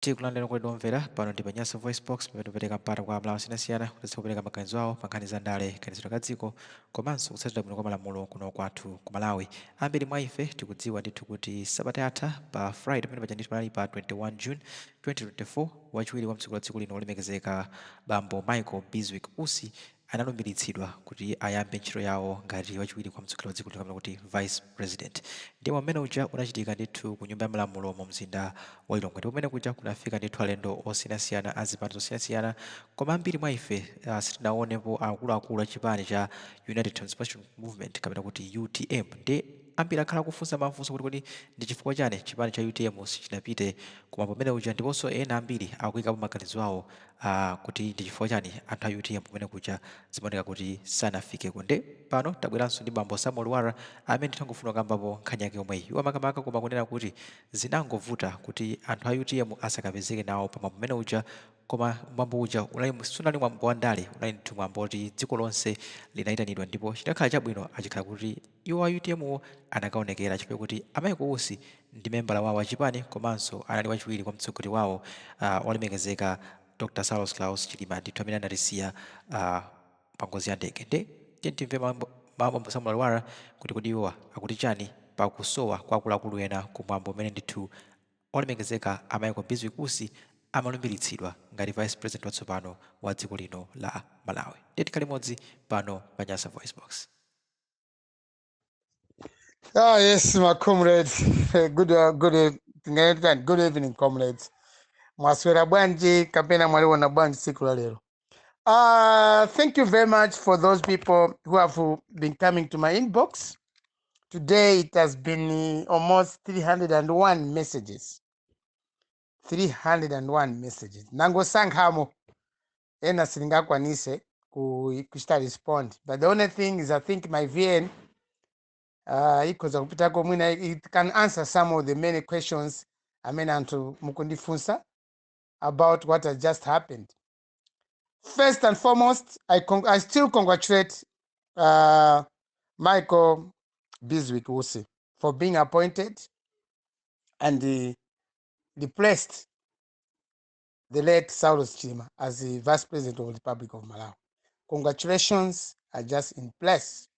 Tikulandira kwa domvera pano ndi pa Nyasa VoiceBox pamene tipereka mpata kwa amalawi osiyanasiyana kuti kupereka maganizo awo pa nkhani za ndale kaniziro ka dziko komanso kutsatira bwino kwa malamulo kuno kwathu ku Malawi. Ambiri mwa ife tikudziwa ndithu kuti sabata yatha pa Friday pamene paja ndithu panali pa 21 June 2024 wachiwiri wa mtsogoleri wa dziko lino Wolemekezeka bambo Michael Usi analumbiritsidwa kuti ayambe ntchito yawo ngati wachiwiri kwa mtsogoleri wa dziko lino kapena kuti Vice President. Ndipo mmene uja unachitika ndithu ku nyumba ya malamulo mu mzinda wa Lilongwe, ndipo mmene kuja kunafika ndithu alendo osiyanasiyana azipani zosiyanasiyana koma ambiri mwa ife sitinaonepo akuluakulu a chipani cha United Transformation Movement kapena kuti UTM. Ndi ambiri akhala kufunsa mafunso kuti kodi ndi chifukwa chani chipani cha UTM sichinapite koma pamene uja ndiponso ena ambiri akuyikapo maganizo awo kuti ndi chifukwa chani anthu a UTM pamene kuja zimaoneka kuti sanafikeko. Nde pano tabweranso ndi bambo Lwara amene ndithangofuna kambapo nkhani yake yomweyi iwo makamaka koma kunena kuti zinangovuta kuti anthu a UTM asakapezeke nawo pamwambo pamene uja koma mwambo uja sunali mwambo wa ndale, unali ndithu mwambo kuti dziko lonse linayitanidwa ndipo chidakhala chabwino achikhala kuti iwo a UTM anakaonekera chifukwa kuti Michael Usi ndi membala wawo achipani komanso anali wachiwiri kwa mtsogoleri wawo Wolemekezeka Dr. Klaus Chilima ndithu amene analisiya pa ngozi ya ndege. Nde timve bambo Lwara kuti kodi iwo akuti chani pakusowa kwa akuluakulu ena kumwambo umene ndithu Wolemekezeka Michael Usi amalumbiritsidwa ngati Vice President watsopano wa dziko lino la Malawi. Tikhale limodzi pano pa Nyasa VoiceBox. Yes, my comrades. Good evening, comrades. Mwaswera bwanji kapena mwaliona bwanji siku la lero. Thank you very much for those people who have been coming to my inbox. Today it has been almost 301 messages. 301 messages. Nango sanghamo ena silingakwanise kusta respond. But the only thing is I think my VN ikoza kupitako mwina it can answer some of the many questions amena antu mukundifunsa about what has just happened. First and foremost, I still congratulate Michael Usi for being appointed and replaced the late Saulos Chilima as the Vice President of the Republic of Malawi. Congratulations are just in place.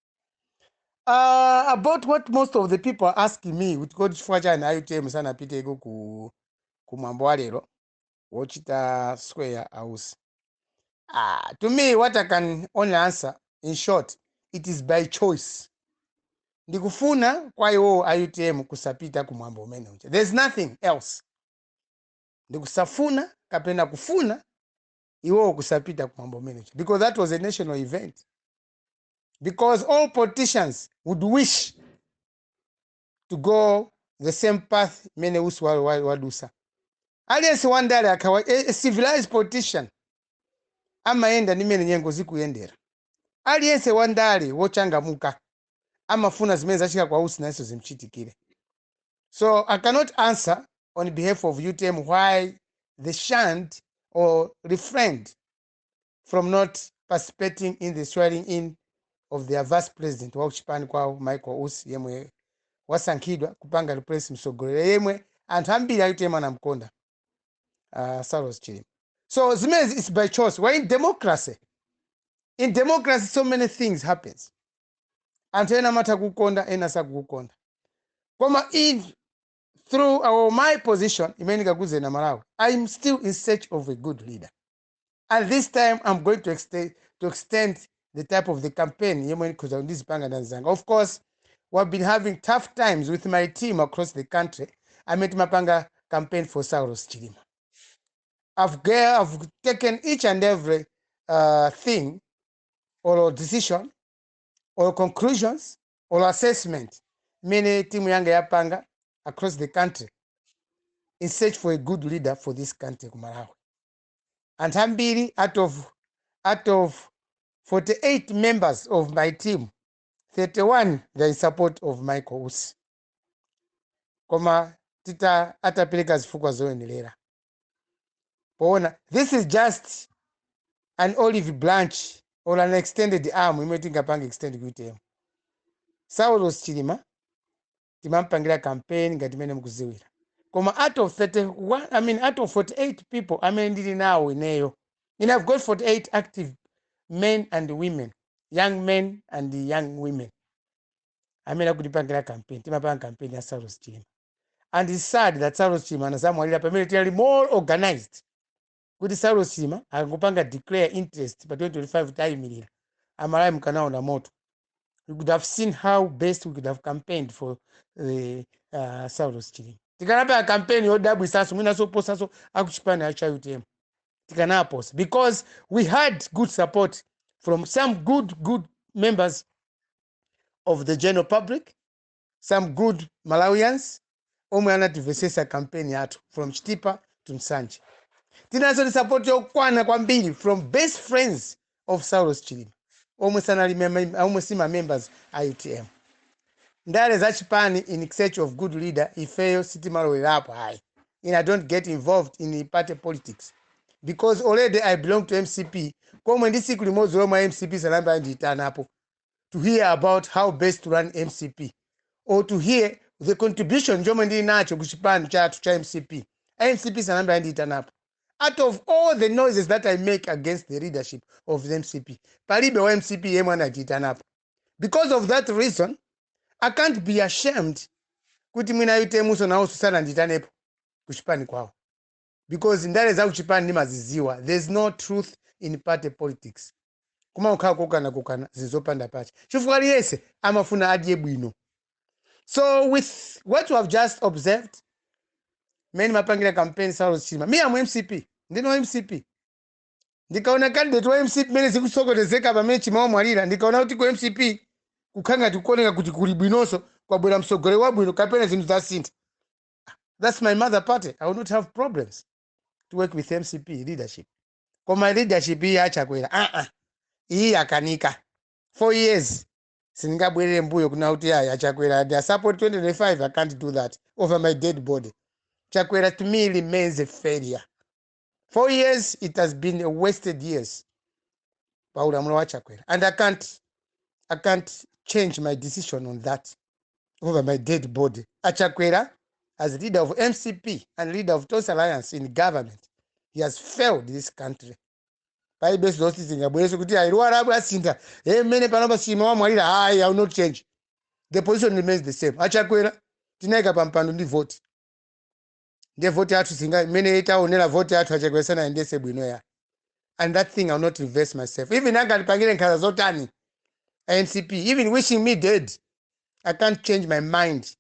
About what most of the people are asking me, with God Fwaja and UTM sana pite go ku mambo alero, Wachita Square House. To me, what I can only answer, in short, it is by choice. Ndikufuna kwa iwo UTM kusapita ku mambo umene uja. There's nothing else. Ndikusafuna kapena kufuna iwo kusapita ku mambo umene uja. Because that was a national event. Because all politicians would wish to go the same path many wadusa. Aliyense wandale akawa a civilized politician amaenda nimene nyengo zikuyendera. Aliyense wandale wochangamuka amafuna zimene zachika kwa Usi naso zimchitikire. So I cannot answer on behalf of UTM why they shunned or refrained from not participating in the swearing in of their Vice President wa uchipani kwa Michael Usi yemwe wasankhidwa kupanga replace mtsogoleri yemwe anthu ambiri UTM anamkonda Saulos Chilima. So zimene is by choice. We're in democracy. In democracy so many things happens. Anthu ena mata kukonda ena sakukonda. Koma through my position imene kakuze na Malawi, I'm still in search of a good leader. And this time I'm going to extend the type of the campaign. Of course, we've been having tough times with my team across the country. I made Mapanga campaign for Saulos Chilima. I've taken each and every thing or decision or conclusions or assessment. Many team yanga yapanga across the country in search for a good leader for this country, Malawi. And Hambiri, out of 48 members of my team, 31 they're in support of Michael Usi. Koma tita atapileka zifukwa zoendelera. This is just an olive branch or an extended arm. We may think about extended UTM. Saulos Chilima, timampangira campaign ngatimene mkuziwira. Koma out of 31, out of 48 people, ndili nawo ineyo. And I've got 48 active men and women, young men and young women. Akudipangira campaign, timapanga campaign ya Saulos Chilima. And it's sad that Saulos Chilima na Samuel pamene more organized. Kuti Saulos Chilima akupanga declare interest pa 2025 tayimirira. Amalawi mkanaona moto. We could have seen how best we could have campaigned for the Saulos Chilima. Tikanapa campaign yodabwisaso mwina so posaso akuchipana cha UTM. Tikanapos because we had good support from some good members of the general public, some good Malawians. Omwe anativesesa campaign yatu from Chitipa to Nsanje. Tinaso support yokwana kwambiri from best friends of Saulos Chilima. Omwe sima members UTM. Ndale zachipani in search of good leader ifeyo city malowerapo hai. And I don't get involved in party politics because already I belong to MCP. Komwe ndisiku limozi lomwe MCP salamba nditanapo to hear about how best to run MCP or to hear the contribution njomwe ndi nacho kuchipani chatu cha MCP. MCP salamba nditanapo. Out of all the noises that I make against the leadership of the MCP, palibe wa MCP yemwe anajitanapo. Because of that reason, I can't be ashamed kuti mwina UTM uso na uso sana nditanepo kuchipani kwao. Because ndale za kuchipani nimaziziwa. There's no truth in party politics. Kuma ukhala kukana zizopanda pacha. Chifukwa liyese amafuna adye bwino. So with what you have just observed, many mapangira campaign Saulos Chilima. Me am MCP. Ndino MCP. Ndikaona candidate wa MCP mene zikusokolezeka pamene Chimawa mwalira. Ndikaona kuti ku MCP kukhanga tikuoneka kuti kuli bwinoso kwa bwera msogole wa bwino kapena zinthu zasintha. That's my mother party. I will not have problems to work with MCP leadership. Koma leadership iyi achakwera. Iyi yakanika. 4 years. Singabwerere mbuyo kuna kuti achakwera. The support 2025, I can't do that over my dead body. Chakwera to me remains a failure. 4 years, it has been a wasted years. And I can't change my decision on that over my dead body. Achakwera, as leader of MCP and leader of Toss Alliance in government, he has failed this country. I will not change. The position remains the same. Achakwera, tineka pampando ndi vote. They vote out to singa many Kawonela vote out to Achakwera and they say bwino. And that thing I will not reverse myself. Even Ngati nkhala zotani. NCP, even wishing me dead, I can't change my mind.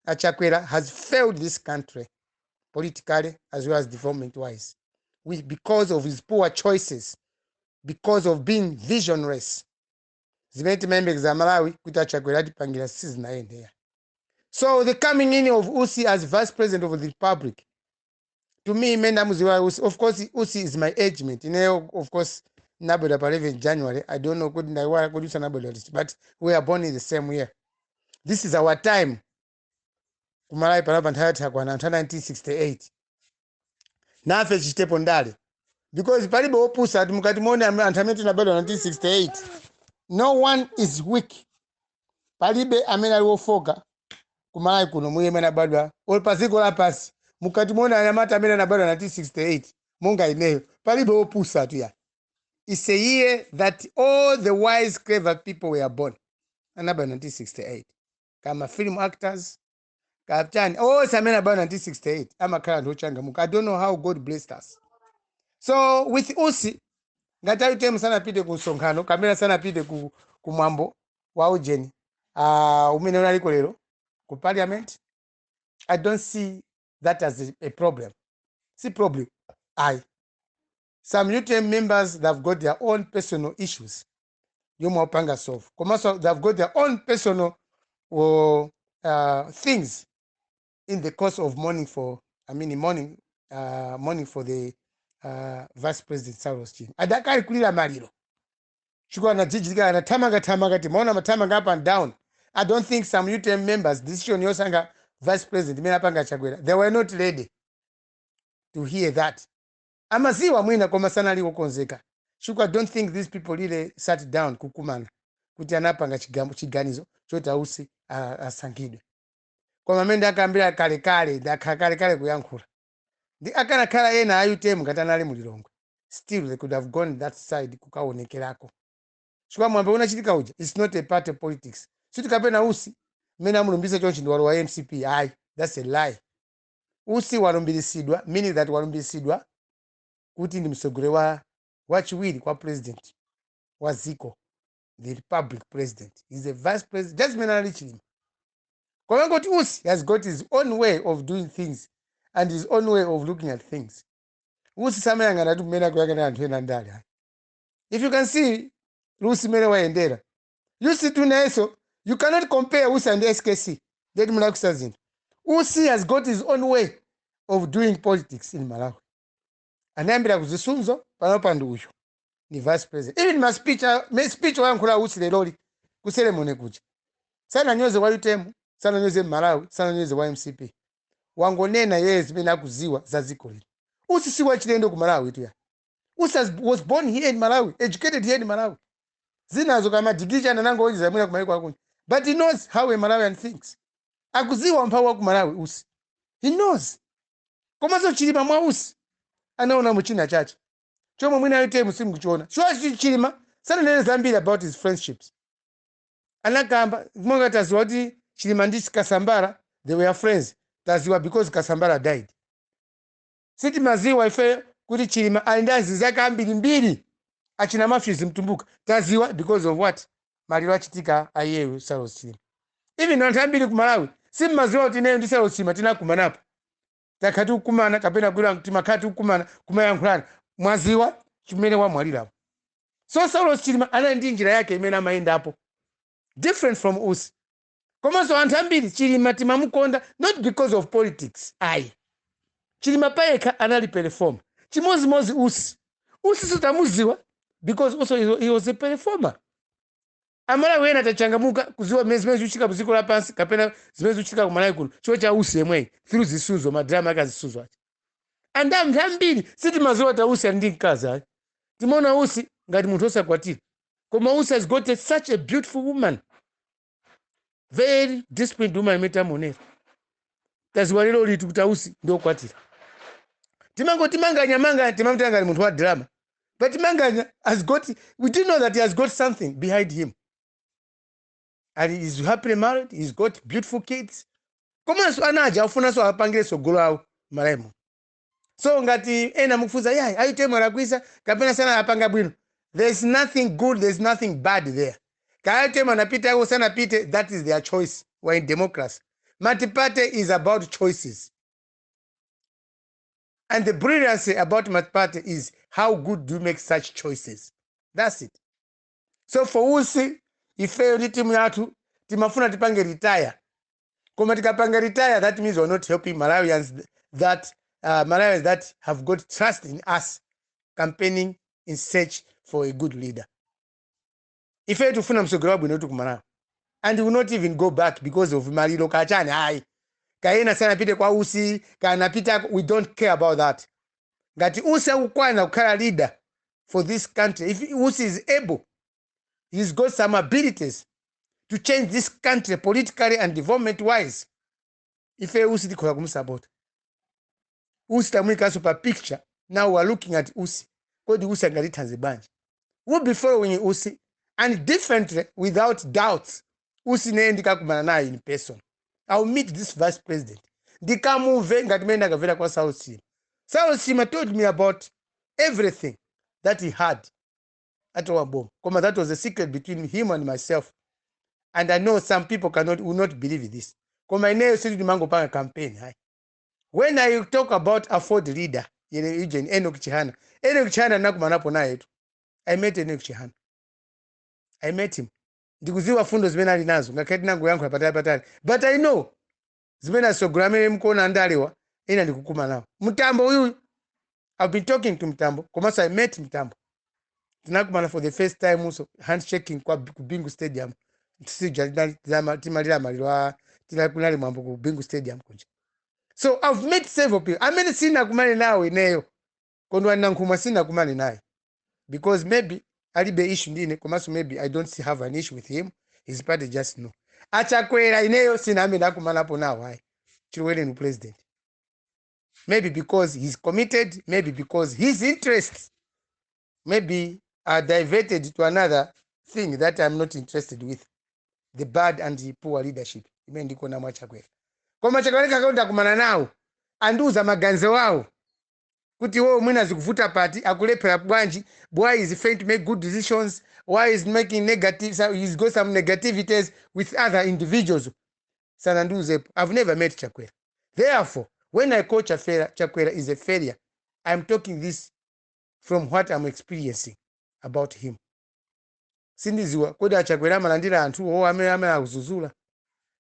Achakwera has failed this country politically as well as development-wise, because of his poor choices, because of being visionless. Zimeti members za Malawi kuti Achakwera atipangira sisi na yende. So the coming in of Usi as Vice President of the Republic, to me, Usi, of course, Usi is my age mate. Of course, Nabod up 11 January. I don't know, couldn't I want to do Nabod, but we are born in the same year. This is our time. Kumalai Paraban Hayatakwa 1968. Nafe chitepo ndale. Because palibo opusa mukatimoni antameti Nabod 1968. No one is weak. Palibe amena wofoka. Kumalai kuno muye mena badwa. Ol pasiko la pasi. Mukatimoni anamata amena Nabod 1968. Munga ineyo. Palibo opusa tuya. It's a year that all the wise, clever people were born. About 1968. Kama film actors, Kaptani. Oh, it's about 1968. I'm a current Uchangamuka. I don't know how God blessed us. So with Usi, Ngati UTM sana pide ku Songano, Kamera sana pide ku Pamwambo, wa ujeni. Umenona liko lero ku parliament. I don't see that as a problem. See problem. Some UTM members, they've got their own personal issues. You more panga solve. Commercial, they've got their own personal things in the course of mourning for the Vice President Saulos Chilima. Adakari kulila maliro. Chukwa na jijika na tamaga timona matamaga up and down. I don't think some UTM members decision yosanga Vice President Menapanga Chagwera. They were not ready to hear that. Amaziwa mwina kwa sana liko konzeka. Chukwa don't think these people really sat down kukumana. Kuti anapanga chiganizo chota Usi asangidwe. koma amene akambira kale ndakhala kuyankhula ndi akanakhala ena a UTM ngati anali mulilongwe, still they could have gone that side kukaonekerako chifukwa mwambo unachitika uja. It's not a party politics. Siti kapena Usi mmene amulumbisa chonchi ndi walo wa MCP. Ayi, that's a lie. Usi walumbiritsidwa, meaning that walumbiritsidwa kuti ndi mtsogoleri wa wachiwiri kwa president wa ziko, the republic president. He's a vice president. Just mmene anali chilima. Koma ngoti Usi has got his own way of doing things and his own way of looking at things. Usi samayang'ana tu mmene akuyang'ana anthu ena ndali. If you can see Usi mmene wayendera, Usi tuneso, you cannot compare Usi and SKC. Ndeti mulakusa zinthu. Usi has got his own way of doing politics in Malawi. Anayambira kuzisunzo panopa ndi uyu ni vice president. Even my speech wayankhula Usi leloli ku ceremony kuja. Sana nyoze wa UTM, sana nyoze Malawi, sana nyoze wa MCP. Wangonena yeye zimene akuziwa za ziko lino. Usi si wachilendo ku Malawi tu ya. Usi was born here in Malawi, educated here in Malawi. Zinazo kama degree chana nango oji zamwina kumaiko akuni. But he knows how a Malawian thinks. Akuziwa mpawa ku Malawi Usi. He knows. Komanso chilima mwa Usi anaona muchina chache. Chomwe mwina UTM simukuchiona. Chwa chilima sana nene zambiri about his friendships. Anakamba mwanga taziwa kuti chilima ndi Kasambara they were friends. Taziwa because Kasambara died. Siti maziwa ife kuti chilima alindazi zaka mbili achina mafyuzi mtumbuka. Taziwa because of what? Maliro achitika ayewe Salos chilima. Even anthu ambiri ku Malawi simu maziwa kuti ineyo ndi Salos chilima tinakumanapo. Takati kumana kapena kwira timakati kumana kumayankhulana mwaziwa chimene wamwalirapo. So Salos chilima ana ndi njira yake imene amayenda apo. Different from Usi. Komanso anthu ambiri chilima timamukonda not because of politics. Ayi. Chilima payekha anali performer. Chimozimozi Usi. Usi sutamuziwa because also he was a performer. Amala wena tachangamuka kuziwa zimene uchika buziko la pansi kapena zimene uchika ku Malawi kuno. Chiwo cha Usi yemwe through zisuzo madrama akazisuzo ati. And anthu ambiri siti maziwa ta Usi ndi mkazi ayi. Timona Usi ngati munthu osakwatira. Koma Usi has got such a beautiful woman. Very disciplined woman imetamonera. Taziwa lero litu kuti Usi ndo kwatira. Timanganya timamtanga munthu wa drama. But Manganya has got, we do know that he has got something behind him. And he is happily married, he's got beautiful kids. Koma so anaja ufuna so apangire sogolo awo Malawi. So ngati ena mukufuza yayi ayitemo lakwisa kapena sana apanga bwino. There's nothing good, there's nothing bad there. Kayitemo anapita au sana pite, that is their choice. We're in democracy. Multi-party is about choices. And the brilliancy about multi-party is how good do you make such choices. That's it. So for Usi, if you timu yatu, timafuna tipange retire. Koma tikapanga retire, that means we're not helping Malawians that Malawians that have got trust in us, campaigning in search for a good leader. If you tufuna msogolo wabwino tu kumalawi, and we will not even go back because of malilo kachani hai. Kaena sana pite kwa Usi, kanapita, we don't care about that. Ngati Usi ukwana kukhala leader for this country. If Usi is able, he's got some abilities to change this country politically and development-wise. If Usi dikola kumsupport. Usi tamwika super picture. Now we're looking at Usi. Kodi Usi angalita nzibanje. We'll be following Usi and differently, without doubts, Usi neendika kumana naye in person. I'll meet this vice president. Ndikamuve ngati mena kavera kwa South Sea. South Sea told me about everything that he had at Wabom. Koma that was a secret between him and myself. And I know some people will not believe this. Koma ineyo sili mango panga campaign. Hai. When I talk about a Ford leader, Enoch Chihana nakumanapo na yetu. I met Enoch Chihana. I met him. Ndikuziwa fundo zimene ali nazo ngakati nangu yangu yapatali. But I know zimene sogramere mkona andalewa ina ndikukuma nawo. Mtambo huyu, I've been talking to Mtambo. Komasa I met Mtambo. Tunakumana for the first time also handshaking kwa Bingu Stadium. Timalira malirwa tilakunali mambo ku Bingu Stadium kunja. So I've met several people. I mean sina kumani nawe ineyo. Kondwa nankuma sina kumani naye. Because maybe alibe issue ndine komaso maybe I don't have an issue with him. His party just no. achakwera ineyo sinambe ndakumanapo nawo hayi chilwere president. Maybe because he's committed, maybe because his interests maybe are diverted to another thing that I'm not interested with. The bad and the poor leadership. Imendiko na mwachakwera. Kwa machakwera kakonda kumana nawo. Anduza maganzo wao. Kuti wao mwina zikuvuta party, akulepera bwanji, why is failing to make good decisions, why is making negative, so he's got some negativities with other individuals. Sananduze, I've never met Chakwera. Therefore, when I call Chakwera is a failure, I'm talking this from what I'm experiencing about him. Sindiziwa, koda Chakwera amalandira anthu o amene akuzuzula.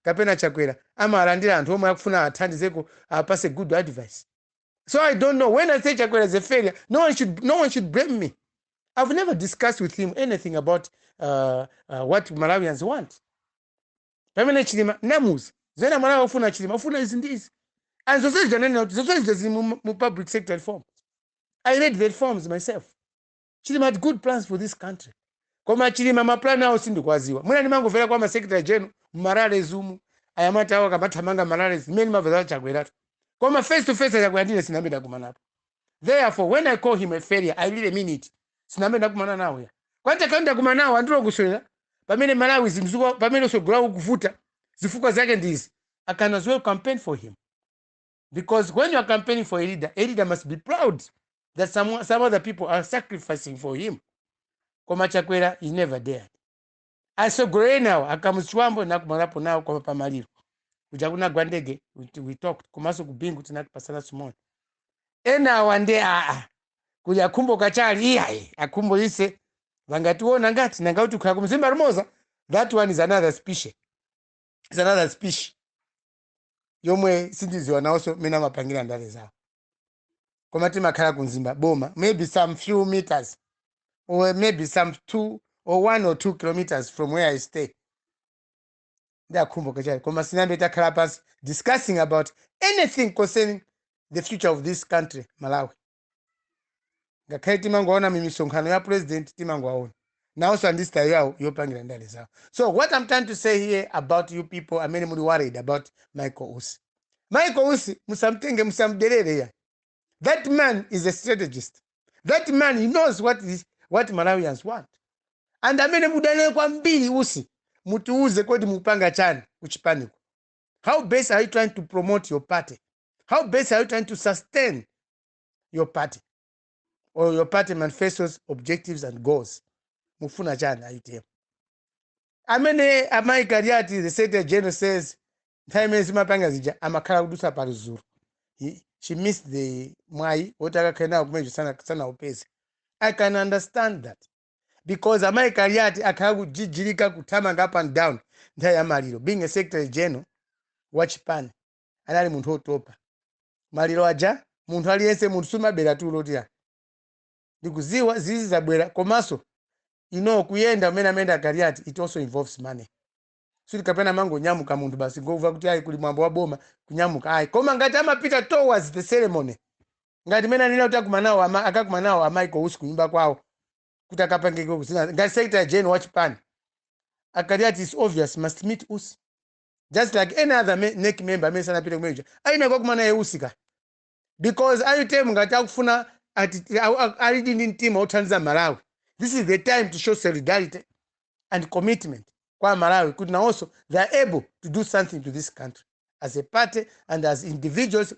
Kapena Chakwera amalandira anthu omwe akufuna athandizeko apase good advice. So I don't know. When I say Chakwera is a failure, no one should blame me. I've never discussed with him anything about what Malawians want. Pamene chilima namuzi. Zena Malawi ufuna chilima, ufuna izi ndizi. And society mu public sector reform. I read the reforms myself. Chilima had good plans for this country. Koma chilima maplani awo sindikwaziwa. Mwina nimangomvera kwa secretary general Marale Zumu, ayamata awo kamathamanga Marale zimene mavaza Chakwera. Koma face to face Chakwera ndine sinambe ndakumanapo. Therefore, when I call him a failure, I really mean it. Sinambe ndakumana nawo ya. Kwanta kanda kumanawo andiro kuswera. Pamene Malawi zimzuko, pamene sogula ukuvuta. Zifuko zake ndizi. I can as well campaign for him. Because when you are campaigning for a leader must be proud that some other people are sacrificing for him. Koma Chakwera is never dared. I saw grey now. Akamuchwambo na kumarapo now kwa pamaliro. Ujaguna gwandege, we talked. Kumaso kubingu tinakupasana sumoni. Ena wande kuja kumbo kachali iyae. Akumbo ise. Wangatuona ngati. Nangautu kwa kumzimba rumoza. That one is another species. It's another species. Yomwe sindizi wanaoso mena mapangira ndale zao. Komati makala kunzimba boma. Maybe some few meters. Or maybe some 2 or 1 or 2 kilometers from where I stay. They are kumbo kachali. Koma sinambe takarapas discussing about anything concerning the future of this country, Malawi. Ngakai timango ona mimisonkhano ya president timango waona. Now so andista yao yopangira ndale zao. So what I'm trying to say here about you people, I'm many worried about Michael Usi. Michael Usi, musamtenge musamdelele ya. That man is a strategist. That man, he knows what Malawians want. And amene mudane kwa mbili Usi, mutuuze kodi mupanga chani uchipaniko. How best are you trying to promote your party? How best are you trying to sustain your party? Or your party manifestos, objectives, and goals? Mufuna chani UTM. Amene amai kariati, the Secretary General says, time is mapanga zija, amakala kudusa paruzuru. She missed the mwai, otaka kena kumeju sana upezi. I can understand that. Because amai kariati akagu jijirika kutamanga up and down. Ndaya maliro. Being a Secretary General, watch pan. Anali muntu hotopa. Maliro aja, muntu aliyense muntu suma bela tu lotia. Dikuziwa zizi za bwela. Komaso, kuyenda menda kariati, it also involves money. Suli kapena mango nyamuka muntu basi go over kuti kulimwambo wa boma kunyamuka koma ngati amapita towards the ceremony ngati mena nina utakumanawo akakumanawo Michael Usi kunyumba kwawo kuti akapangeke kusina ngati Secretary General Wachipani akariati is obvious must meet Usi just like any other NEC member mesa napita kumeja aina kwa kumana Usi ka because UTM ngati akufuna already in team othandiza Malawi. This is the time to show solidarity and commitment. Kwa Malawi could now also they are able to do something to this country as a party and as individuals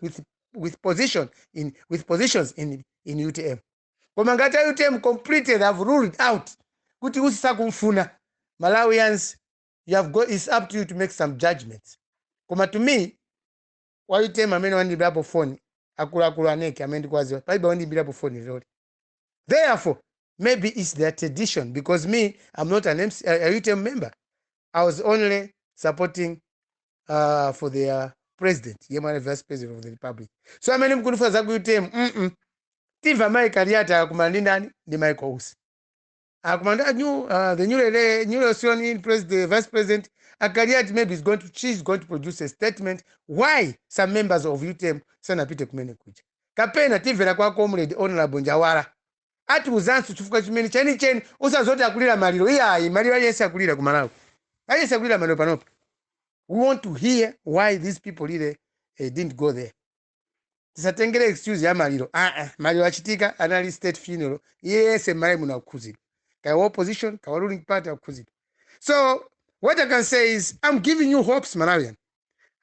with positions in UTM. Komangata UTM completed have ruled out. Kuti usisa kumfuna Malawians, it's up to you to make some judgments. Koma to me, wa UTM amene wandi bilapo phone akula neke amendi kwaziwa. Paiba wandi bilapo phone roli. Therefore, maybe it's their tradition because me, I'm not a UTM member. I was only supporting for the president, Yemane Vice President of the Republic. So I mean, I'm going for UTM. Tiva Michael Yata Kumandindani, the Michael Usi. The new Australian president, Vice President, Akariat maybe she's going to produce a statement why some members of UTM Atapita kumene kuja. Kapena tivera kwa comrade Honourable Lwara. Ati uzansu tufuka chimeni cheni usa zote akulira maliro. Iya maliro yesi akulira kumalawi. Ayesa kulira maliro panopo. We want to hear why these people really didn't go there. Tisatengere excuse ya maliro. Maliro achitika anali state funeral. Yes, mali muna kukuzidwa. Kawa opposition, kawa ruling party kukuzidwa. So what I can say is I'm giving you hopes, Malawian.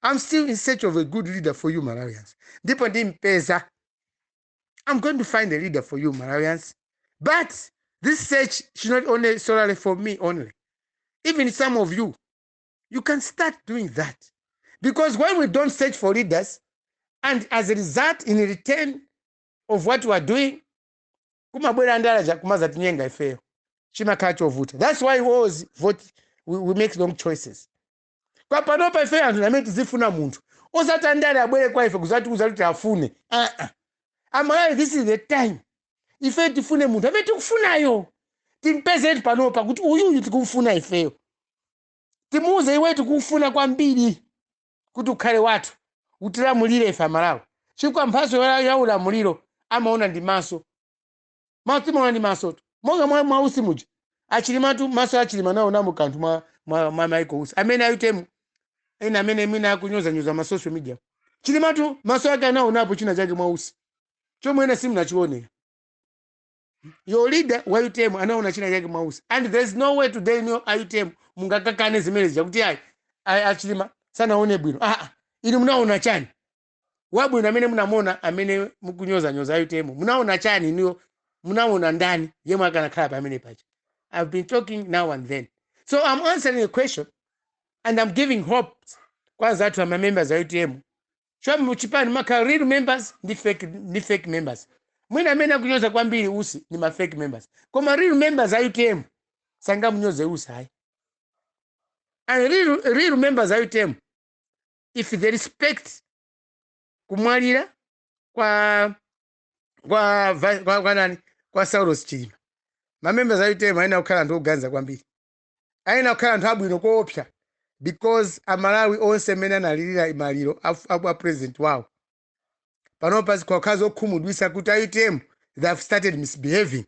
I'm still in search of a good leader for you, Malawians. Ndipo ndi mpeza. I'm going to find a leader for you, Malawians. But this search should not only solely for me only. Even some of you, you can start doing that. Because when we don't search for leaders, and as a result, in return of what we are doing, kumabwera ndalaja kumaza tinyenga ifeo. Chimakhala chovuta. That's why we always vote, we make wrong choices. Kwa panopa ifeo anthu namene tizifuna munthu. Osati ndale abwere kwa ife kuzati kuti afune. Amalawi, this is the time. Ife tifune munthu. Ife tikufunayo. Timpeze panopa kuti uyu tikufuna ifeo. Timuuze iwe tikufuna kwambiri kuti ukhale wathu. Utilamulire ife Malawi. Chifukwa mphatso ya ulamuliro amaona ndi maso. Maona ndi maso. Monga mwa Usi muja. Achilimatu maso achilima nawo namu kanthu mwa Michael Usi. Amene UTM ena amene mina akunyoza ma social media. Chilimatu maso ake nawo napo china chake mwa Usi. Chomwe ena simu nachione. Your leader wa UTM anaona china chake mwa Usi. And there's no way today no UTM mungakakane zimene zakuti achilima sana one bwino. Ili munaona chani. Wabwino amene munamona amene mukunyoza UTM. Munaona chani niyo munaona ndani yemwe akanakhala pamene pacha. I've been talking now and then. So I'm answering a question and I'm giving hope kwanza to my members of UTM. Show muchipani maka real members ni fake members. Mwina amene akunyoza kwambiri Usi ni ma fake members. Koma real members of UTM sanga munyoze Usi hai. And real members of UTM, if they respect kumwalira kwa nani kwa Saulos Chilima, mamembers of UTM aina kukhala nthu oganza kwambiri, aina kukhala nthu abwino koopsa, because Amalawi onse amene analirira maliro a president wawo panopa zikakhazi okhumudwisa kuti UTM they have started misbehaving.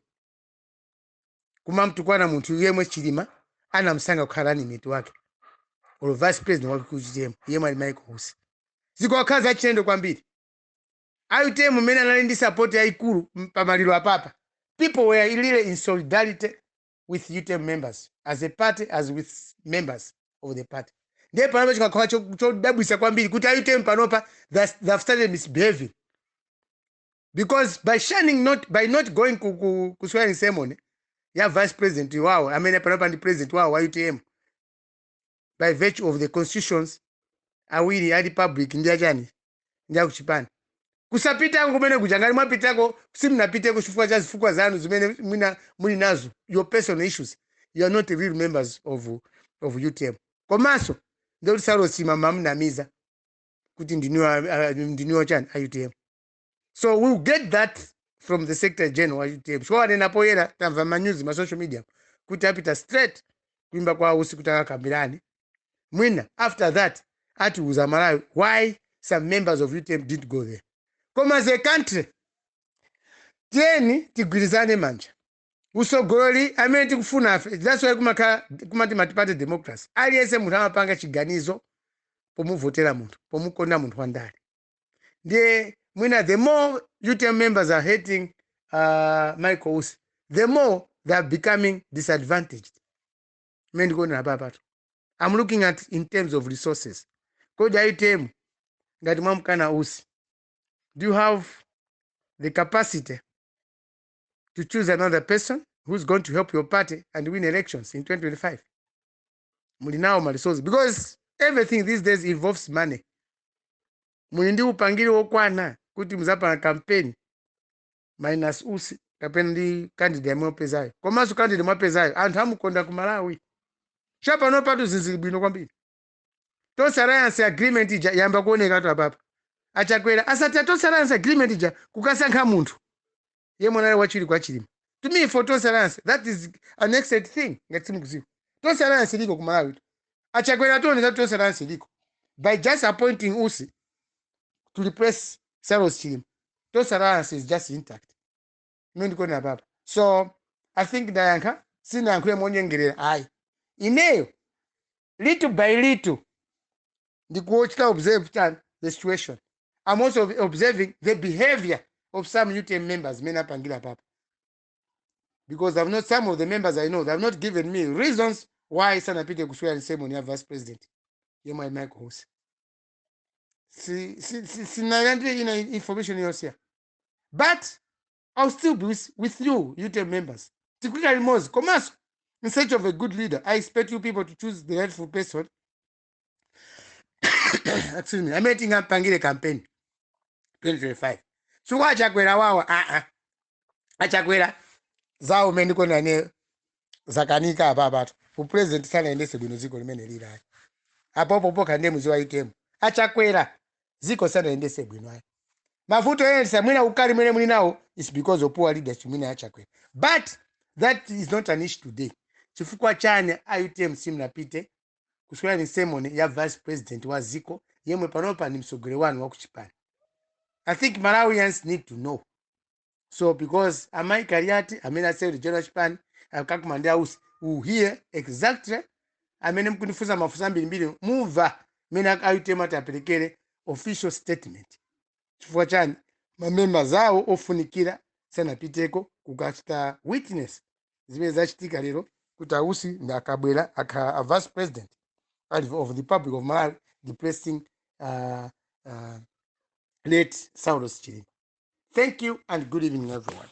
Kuma mtukwana munthu yemwe Chilima anamsanga kukhala ni mitu wake or vice president wa UTM yemwe ali Michael Usi. Zikakhazi achendo kwambiri. UTM mena nali ndi support ya ikulu pamaliro apapa. People were really in solidarity with UTM members as a party, as with members of the party. Ndiye panopa chikakhala chodabwisa kwambiri kuti UTM panopa they have started misbehaving. Because by not going ku swearing ceremony ya vice president wao, amene panopa ndi president wao wa UTM, by virtue of the constitutions awiri ya republic ndi achani ndi akuchipani. Kusapita ngomene kujangali mwapitako simnapite kuchifukwa cha zifukwa zanu zimene muli nazo, your personal issues. You are not real members of UTM. Komanso ndio Saulos Chilima mnamiza kuti ndiniwa chani UTM. So we'll get that from the Secretary General wa UTM. Shwa nenapoyera tamva manyuzi ma social media kuti apita straight kuimba kwa Usi kutaka Kambirani. Mwina after that atiuza Malawi why some members of UTM didn't go there. Come as a country, tieni tigwirizane manja. Usogololi amene tikufuna afe. That's why kumati matipate democracy. Aliyense munthu amapanga chiganizo pomuvotera munthu, pomukonda munthu wandale. Ndiye mwina the more UTM members are hating Michael Usi, the more they are becoming disadvantaged. I'm looking at in terms of resources. Kodi UTM ngati mwamkana Usi, do you have the capacity to choose another person who's going to help your party and win elections in 2025? Mulinawo ma resources, because everything these days involves money. Muli ndi upangiri wokwana kuti muzapanga campaign minus Usi kapena ndi candidate mwapezayo. Komanso candidate mwapezayo anthu amukonda ku Malawi. Chapa no patu zinzili bwino kwambiri. Tonse alliance agreement ija yamba kuoneka tu apapa. Achakwera asati tonse alliance agreement ija kukasankha munthu yemwe nali wachiwiri kwa Chilima. To me, for tonse alliance, that is an excellent thing ngati mukuziwa. Tonse alliance liko ku Malawi. Achakwera tonse tonse alliance liko by just appointing Usi to replace Saulos Chilima. Tonse alliance is just intact. Ndikona apapa. So I think ndayankha sina yankhule monyengerera ayi. Ineyo little by little ndikuochita observe the situation. I'm also observing the behavior of some UTM members mena pangira papa, because I've not, some of the members I know, they have not given me reasons why sanapite kuswera ni ceremony ya vice president yemwe Michael Usi. Sina information else here, but I'll still be with you UTM members. Tikuli remorse commerce in search of a good leader. I expect you people to choose the rightful person. Excuse me. I'm meeting up Pangile campaign 2025. So what chakwera wawa? Achakwera zao mendiko nane zakanika ababatu. For president sana endese bwino ziko limene lira. Apopo kande muzi wa UTM. Achakwera ziko sana endese bwino. Mavuto yense mwina ukari mwene muli nawo is because of poor leadership mwina achakwera. But that is not an issue today. Chifukwa chane UTM simnapite kuswera ni ceremony ya vice president wa ziko yemwe panopa ni msogole wanu wa kuchipani. I think Malawians need to know. So because Amai Kariati, I mean I said the general Japan, Kakumanda Usi, who hear exactly, I mean mkunifuza mafusa mbili move mina UTM atapelekele official statement. Chifukwa chane mamemba zao ofunikira sana piteko kukachita witness zibe zachitika lero kuta Usi ndakabwera aka vice president of the Republic of Malawi, depressing late Saulos Chile. Thank you and good evening, everyone.